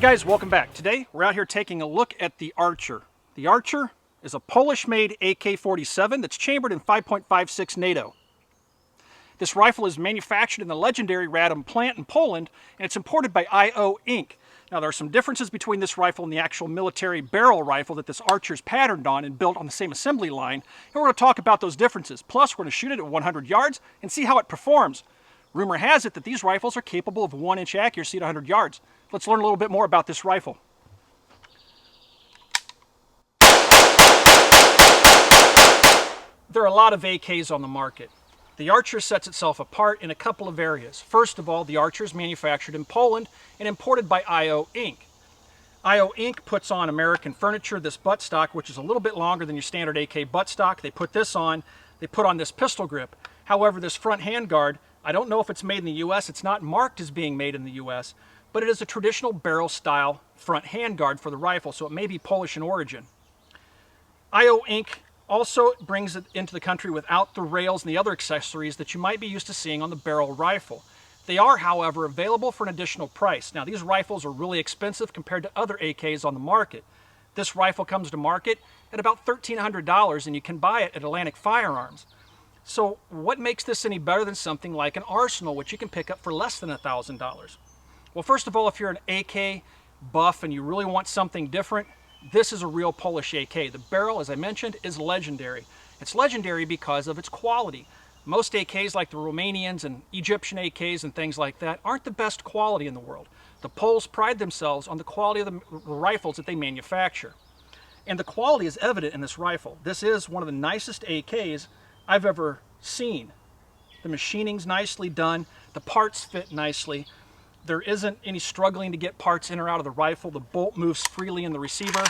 guys, welcome back. Today we're out here taking a look at the Archer. The Archer is a Polish-made AK-47 that's chambered in 5.56 NATO. This rifle is manufactured in the legendary Radom plant in Poland, and it's imported by IO Inc. Now there are some differences between this rifle and the actual military barrel rifle that this Archer is patterned on and built on the same assembly line, and we're going to talk about those differences. Plus we're going to shoot it at 100 yards and see how it performs. Rumor has it that these rifles are capable of 1-inch accuracy at 100 yards. Let's learn a little bit more about this rifle. There are a lot of AKs on the market. The Archer sets itself apart in a couple of areas. First of all, the Archer is manufactured in Poland and imported by IO Inc. IO Inc. puts on American furniture, this buttstock, which is a little bit longer than your standard AK buttstock. They put this on. They put on this pistol grip. However, this front handguard, I don't know if it's made in the US. It's not marked as being made in the US, but it is a traditional barrel style front handguard for the rifle, so it may be Polish in origin. IO Inc. also brings it into the country without the rails and the other accessories that you might be used to seeing on the barrel rifle. They are, however, available for an additional price. Now, these rifles are really expensive compared to other AKs on the market. This rifle comes to market at about $1,300, and you can buy it at Atlantic Firearms. So what makes this any better than something like an Arsenal, which you can pick up for less than $1,000? Well, first of all, if you're an AK buff and you really want something different, this is a real Polish AK. The barrel, as I mentioned, is legendary. It's legendary because of its quality. Most AKs, like the Romanians and Egyptian AKs and things like that, aren't the best quality in the world. The Poles pride themselves on the quality of the rifles that they manufacture. And the quality is evident in this rifle. This is one of the nicest AKs I've ever seen. The machining's nicely done. The parts fit nicely. There isn't any struggling to get parts in or out of the rifle. The bolt moves freely in the receiver.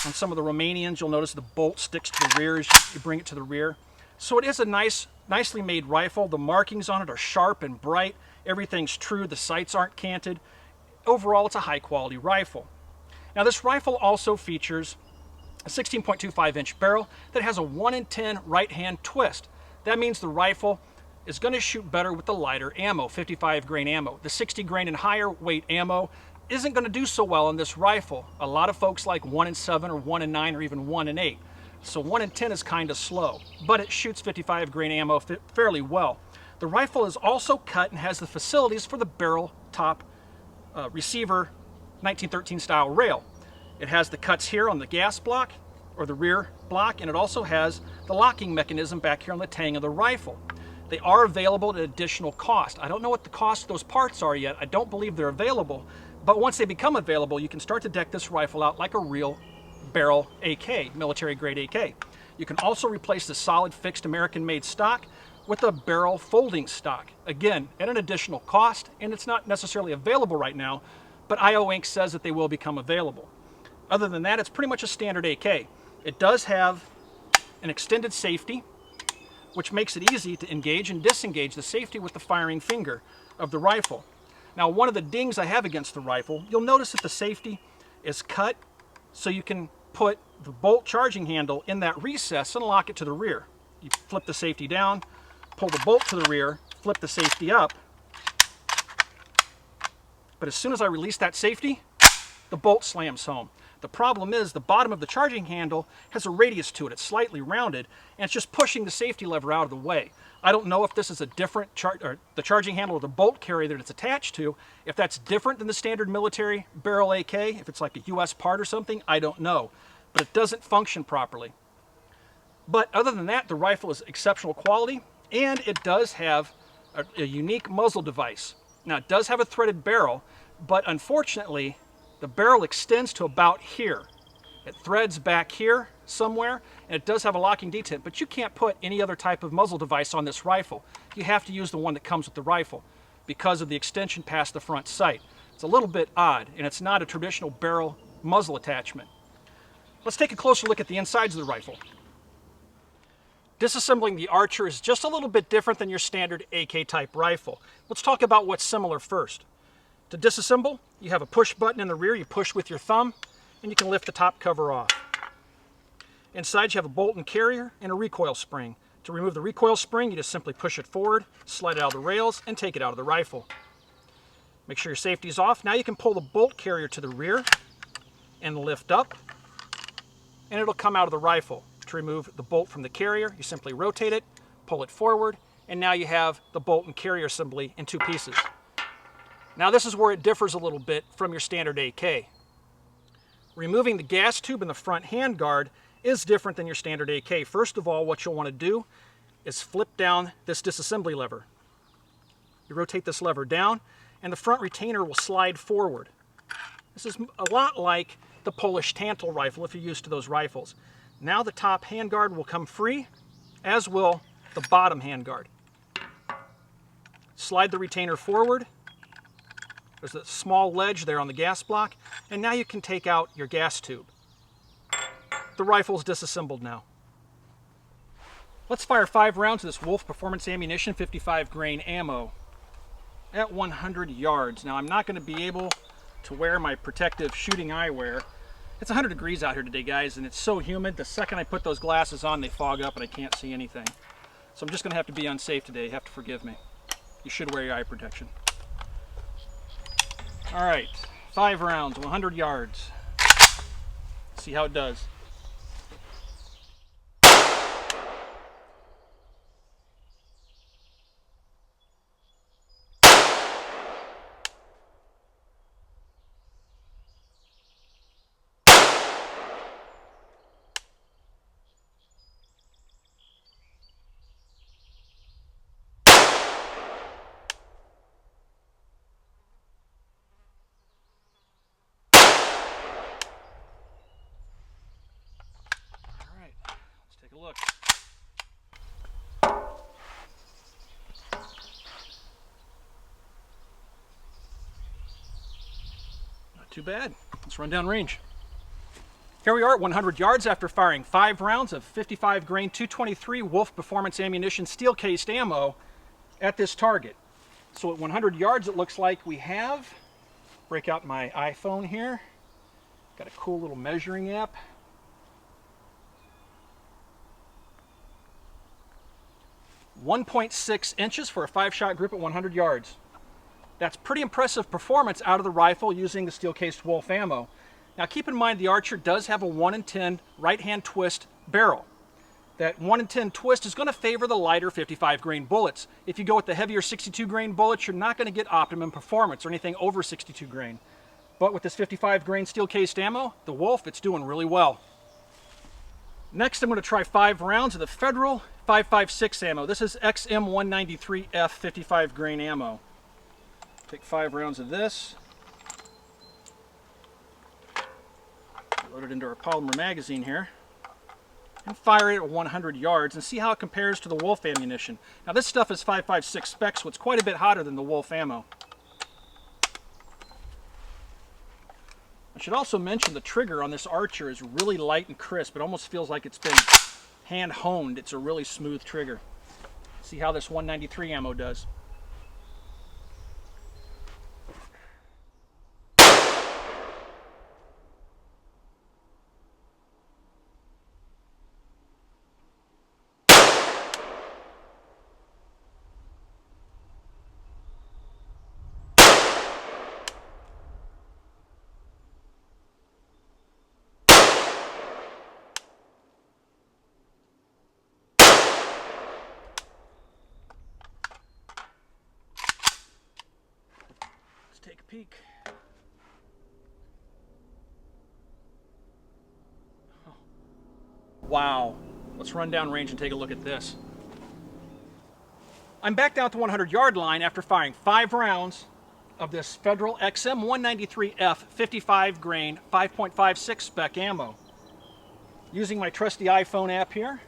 On some of the Romanians, you'll notice the bolt sticks to the rear as you bring it to the rear. So it is a nicely made rifle. The markings on it are sharp and bright. Everything's true. The sights aren't canted. Overall, it's a high quality rifle. Now, this rifle also features a 16.25-inch barrel that has a 1-in-10 right-hand twist. That means the rifle is going to shoot better with the lighter ammo, 55 grain ammo. The 60 grain and higher weight ammo isn't going to do so well on this rifle. A lot of folks like 1-in-7 or 1-in-9 or even 1-in-8. So 1-in-10 is kind of slow, but it shoots 55 grain ammo fairly well. The rifle is also cut and has the facilities for the barrel top receiver 1913 style rail. It has the cuts here on the gas block or the rear block, and it also has the locking mechanism back here on the tang of the rifle. They are available at additional cost. I don't know what the cost of those parts are yet. I don't believe they're available, but once they become available, you can start to deck this rifle out like a real barrel AK, military grade AK. You can also replace the solid fixed American-made stock with a barrel folding stock. Again, at an additional cost, and it's not necessarily available right now, but IO Inc. says that they will become available. Other than that, it's pretty much a standard AK. It does have an extended safety, which makes it easy to engage and disengage the safety with the firing finger of the rifle. Now, one of the dings I have against the rifle, you'll notice that the safety is cut so you can put the bolt charging handle in that recess and lock it to the rear. You flip the safety down, pull the bolt to the rear, flip the safety up. But as soon as I release that safety, the bolt slams home. The problem is the bottom of the charging handle has a radius to it. It's slightly rounded, and it's just pushing the safety lever out of the way. I don't know if this is a different the charging handle or the bolt carrier that it's attached to. If that's different than the standard military barrel AK, if it's like a US part or something, I don't know. But it doesn't function properly. But other than that, the rifle is exceptional quality, and it does have a unique muzzle device. Now, it does have a threaded barrel, but unfortunately, the barrel extends to about here. It threads back here somewhere, and it does have a locking detent, but you can't put any other type of muzzle device on this rifle. You have to use the one that comes with the rifle because of the extension past the front sight. It's a little bit odd, and it's not a traditional barrel muzzle attachment. Let's take a closer look at the insides of the rifle. Disassembling the Archer is just a little bit different than your standard AK type rifle. Let's talk about what's similar first. To disassemble, you have a push button in the rear. You push with your thumb, and you can lift the top cover off. Inside, you have a bolt and carrier and a recoil spring. To remove the recoil spring, you just simply push it forward, slide it out of the rails, and take it out of the rifle. Make sure your safety's off. Now you can pull the bolt carrier to the rear and lift up, and it'll come out of the rifle. To remove the bolt from the carrier, you simply rotate it, pull it forward, and now you have the bolt and carrier assembly in two pieces. Now this is where it differs a little bit from your standard AK. Removing the gas tube in the front handguard is different than your standard AK. First of all, what you'll want to do is flip down this disassembly lever. You rotate this lever down, and the front retainer will slide forward. This is a lot like the Polish Tantal rifle if you're used to those rifles. Now the top handguard will come free, as will the bottom handguard. Slide the retainer forward. There's a small ledge there on the gas block, and now you can take out your gas tube. The rifle's disassembled now. Let's fire 5 rounds of this Wolf Performance Ammunition 55 grain ammo at 100 yards. Now I'm not going to be able to wear my protective shooting eyewear. It's 100 degrees out here today, guys, and it's so humid. The second I put those glasses on, they fog up and I can't see anything. So I'm just going to have to be unsafe today. You have to forgive me. You should wear your eye protection. All right, 5 rounds, 100 yards. Let's see how it does. Take a look. Not too bad. Let's run down range. Here we are at 100 yards after firing 5 rounds of 55 grain 223 Wolf Performance Ammunition steel cased ammo at this target. So at 100 yards it looks like we have, break out my iPhone here, got a cool little measuring app. 1.6 inches for a 5-shot group at 100 yards. That's pretty impressive performance out of the rifle using the steel-cased Wolf ammo. Now keep in mind the Archer does have a 1 in 10 right-hand twist barrel. That 1 in 10 twist is going to favor the lighter 55 grain bullets. If you go with the heavier 62 grain bullets, you're not going to get optimum performance or anything over 62 grain. But with this 55 grain steel-cased ammo, the Wolf, it's doing really well. Next, I'm going to try 5 rounds of the Federal 5.56 ammo. This is XM193F 55 grain ammo. Take 5 rounds of this. Load it into our polymer magazine here. And fire it at 100 yards and see how it compares to the Wolf ammunition. Now this stuff is 5.56 spec, so it's quite a bit hotter than the Wolf ammo. I should also mention the trigger on this Archer is really light and crisp. It almost feels like it's been hand honed. It's a really smooth trigger. See how this 193 ammo does. Take a peek. Oh. Wow. Let's run down range and take a look at this. I'm back down at the 100 yard line after firing 5 rounds of this Federal XM193F 55 grain 5.56 spec ammo. Using my trusty iPhone app here,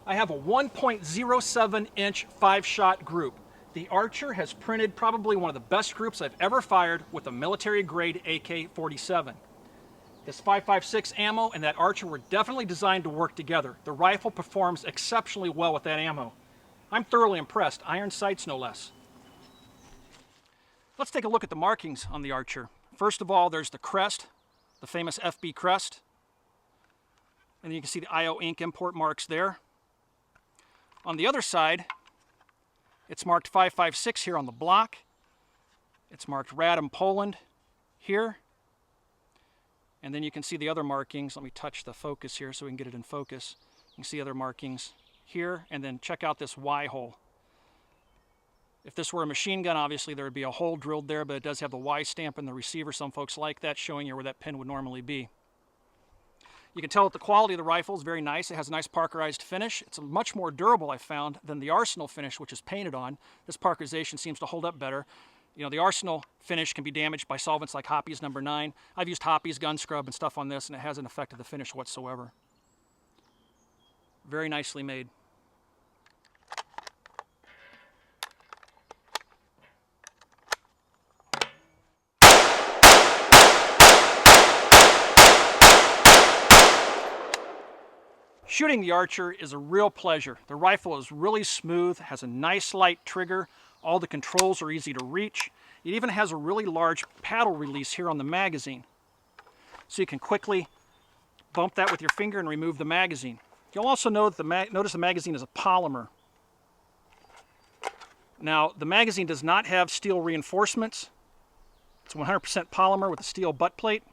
I have a 1.07 inch 5-shot group. The Archer has printed probably one of the best groups I've ever fired with a military grade AK-47. This 5.56 ammo and that Archer were definitely designed to work together. The rifle performs exceptionally well with that ammo. I'm thoroughly impressed. Iron sights no less. Let's take a look at the markings on the Archer. First of all, there's the crest, the famous FB crest. And you can see the IO Inc. import marks there. On the other side, It's marked 5.56 here on the block. It's marked Radom, Poland here. And then you can see the other markings. Let me touch the focus here so we can get it in focus. You can see other markings here, and then check out this Y hole. If this were a machine gun, obviously there would be a hole drilled there, but it does have the Y stamp in the receiver. Some folks like that, showing you where that pin would normally be. You can tell that the quality of the rifle is very nice. It has a nice parkerized finish. It's much more durable, I found, than the Arsenal finish, which is painted on. This parkerization seems to hold up better. You know, the Arsenal finish can be damaged by solvents like Hoppy's No. 9. I've used Hoppy's gun scrub and stuff on this, and it hasn't affected the finish whatsoever. Very nicely made. Shooting the Archer is a real pleasure. The rifle is really smooth, has a nice light trigger, all the controls are easy to reach. It even has a really large paddle release here on the magazine. So you can quickly bump that with your finger and remove the magazine. You'll also notice the magazine is a polymer. Now, the magazine does not have steel reinforcements. It's 100% polymer with a steel butt plate.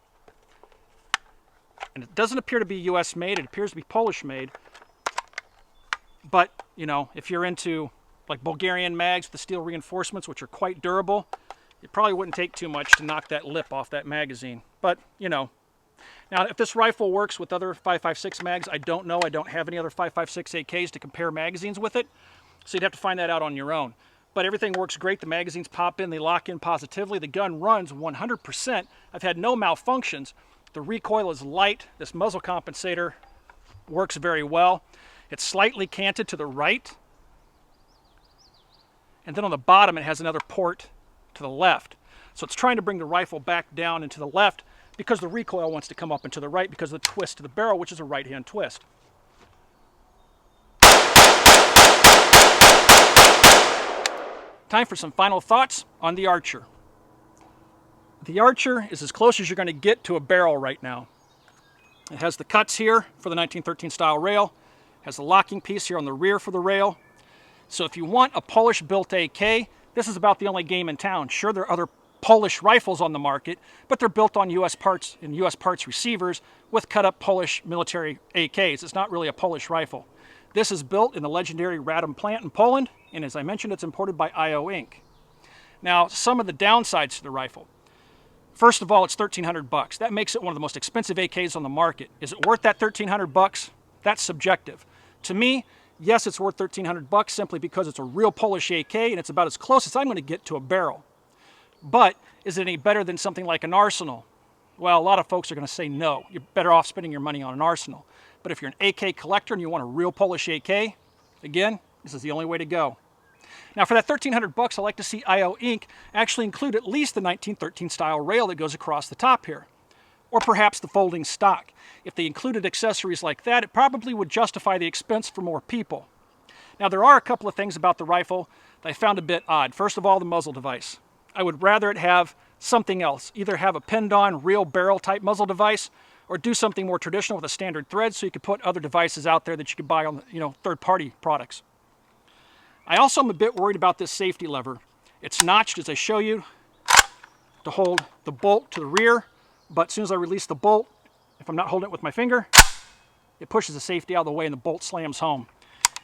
And it doesn't appear to be US made, it appears to be Polish made. But, you know, if you're into like Bulgarian mags with the steel reinforcements, which are quite durable, it probably wouldn't take too much to knock that lip off that magazine. But, you know. Now, if this rifle works with other 5.56 mags, I don't know. I don't have any other 5.56 AKs to compare magazines with it. So you'd have to find that out on your own. But everything works great. The magazines pop in, they lock in positively. The gun runs 100%. I've had no malfunctions. The recoil is light. This muzzle compensator works very well. It's slightly canted to the right. And then on the bottom it has another port to the left. So it's trying to bring the rifle back down and to the left because the recoil wants to come up and to the right because of the twist to the barrel, which is a right-hand twist. Time for some final thoughts on the Archer. The Archer is as close as you're going to get to a barrel right now. It has the cuts here for the 1913 style rail, has the locking piece here on the rear for the rail. So if you want a Polish built AK, this is about the only game in town. Sure, there are other Polish rifles on the market, but they're built on US parts and US parts receivers with cut up Polish military AKs. It's not really a Polish rifle. This is built in the legendary Radom plant in Poland, and as I mentioned, it's imported by IO Inc. Now, some of the downsides to the rifle. First of all, it's $1,300. That makes it one of the most expensive AKs on the market. Is it worth that $1,300? That's subjective. To me, yes, it's worth $1,300 simply because it's a real Polish AK and it's about as close as I'm going to get to a barrel. But is it any better than something like an Arsenal? Well, a lot of folks are going to say no. You're better off spending your money on an Arsenal. But if you're an AK collector and you want a real Polish AK, again, this is the only way to go. Now, for that $1,300, I like to see IO Inc. actually include at least the 1913 style rail that goes across the top here, or perhaps the folding stock. If they included accessories like that, it probably would justify the expense for more people. Now, there are a couple of things about the rifle that I found a bit odd. First of all, the muzzle device. I would rather it have something else, either have a pinned-on real barrel type muzzle device, or do something more traditional with a standard thread so you could put other devices out there that you could buy on, third-party products. I also am a bit worried about this safety lever. It's notched, as I show you, to hold the bolt to the rear, but as soon as I release the bolt, if I'm not holding it with my finger, it pushes the safety out of the way and the bolt slams home.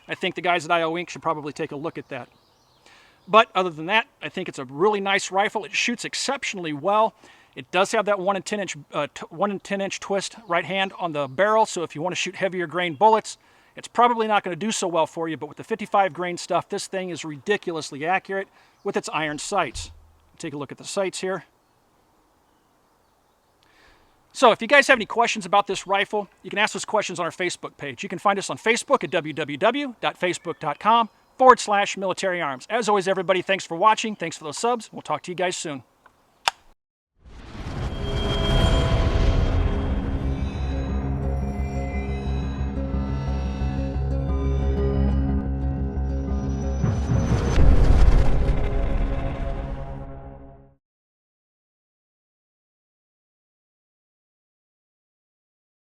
I think the guys at IO Inc. should probably take a look at that. But other than that, I think it's a really nice rifle. It shoots exceptionally well. It does have that 1 in 10 inch twist right hand on the barrel, so if you want to shoot heavier grain bullets, it's probably not going to do so well for you, but with the 55 grain stuff, this thing is ridiculously accurate with its iron sights. Take a look at the sights here. So if you guys have any questions about this rifle, you can ask those questions on our Facebook page. You can find us on Facebook at www.facebook.com/military arms. As always, everybody, thanks for watching. Thanks for those subs. We'll talk to you guys soon.